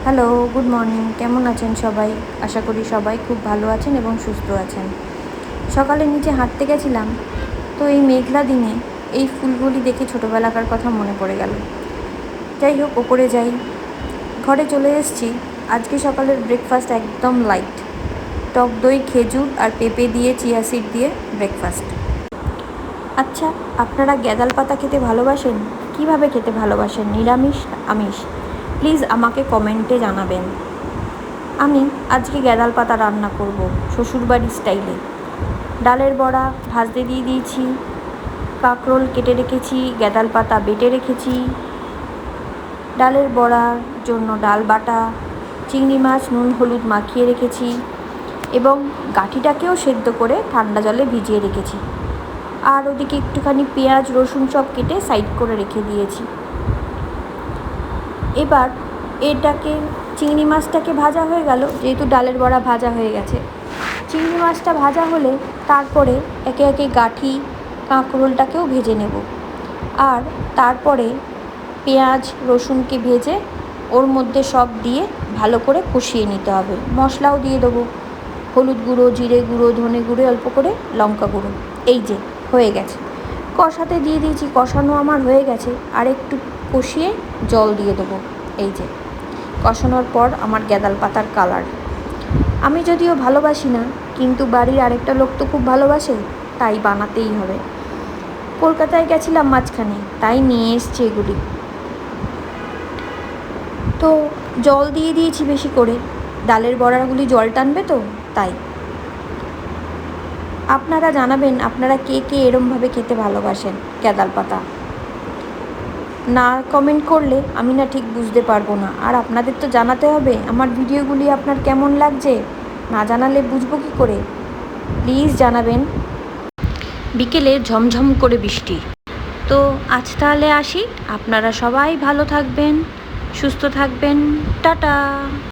Hello, good morning. কেমন আছেন সবাই? আশা করি সবাই খুব ভালো আছেন এবং সুস্থ আছেন। সকালে নিচে হাঁটতে গেছিলাম, তো এই মেঘলা দিনে এই ফুলগুলি দেখে ছোটোবেলাকার কথা মনে পড়ে গেল। যাই হোক, ওপরে যাই। ঘরে চলে এসেছি। আজকে সকালের ব্রেকফাস্ট একদম লাইট, টক দই, খেজুর আর পেঁপে দিয়ে, চিয়া সিড দিয়ে ব্রেকফাস্ট। আচ্ছা, আপনারা গ্যাদাল পাতা খেতে ভালোবাসেন? কিভাবে খেতে ভালোবাসেন, নিরামিষ আমিষ? প্লিজ আমাকে কমেন্টে জানাবেন। আমি আজকে গ্যাদাল পাতা রান্না করব শ্বশুরবাড়ির স্টাইলে। ডালের বড়া ভাজতে দিয়ে দিয়েছি, কাঁকরোল কেটে রেখেছি, গ্যাদাল পাতা বেটে রেখেছি, ডালের বড়ার জন্য ডাল বাটা, চিংড়ি মাছ নুন হলুদ মাখিয়ে রেখেছি এবং গাঁঠিটাকেও সেদ্ধ করে ঠান্ডা জলে ভিজিয়ে রেখেছি। আর ওদিকে একটুখানি পেঁয়াজ রসুন সব কেটে সাইড করে রেখে দিয়েছি। এবার এটাকে চিংড়ি মাছটাকে ভাজা হয়ে গেল, যেহেতু ডালের বড়া ভাজা হয়ে গেছে। চিংড়ি মাছটা ভাজা হলে তারপরে একে একে গাঁঠি কাঁকরোলটাকেও ভেজে নেব। আর তারপরে পেঁয়াজ রসুনকে ভেজে ওর মধ্যে সব দিয়ে ভালো করে কষিয়ে নিতে হবে। মশলাও দিয়ে দেবো, হলুদ গুঁড়ো, জিরে গুঁড়ো, ধনে গুঁড়ো, অল্প করে লঙ্কা গুঁড়ো। এই যে হয়ে গেছে, কষাতে দিয়ে দিয়েছি। কষানো আমার হয়ে গেছে, আর একটু কষিয়ে জল দিয়ে দেবো। এই যে কষানোর পর আমার গ্যাদাল পাতার কালার। আমি যদিও ভালোবাসি না, কিন্তু বাড়ির আরেকটা লোক তো খুব ভালোবাসে, তাই বানাতেই হবে। কলকাতায় গেছিলাম মাঝখানে, তাই নিয়ে এসছি এগুলি। তো জল দিয়ে দিয়েছি বেশি করে, ডালের বড়াগুলি জল টানবে তো, তাই। আপনারা জানাবেন আপনারা কে কে এরমভাবে খেতে ভালোবাসেন গ্যাদাল পাতা। না কমেন্ট করলে আমি না ঠিক বুঝতে পারবো না। আর আপনাদের তো জানাতে হবে আমার ভিডিওগুলি আপনার কেমন লাগছে, না জানালে বুঝবো কী করে? প্লিজ জানাবেন। বিকেলে ঝমঝম করে বৃষ্টি। তো আজ তাহলে আসি, আপনারা সবাই ভালো থাকবেন, সুস্থ থাকবেন। টাটা।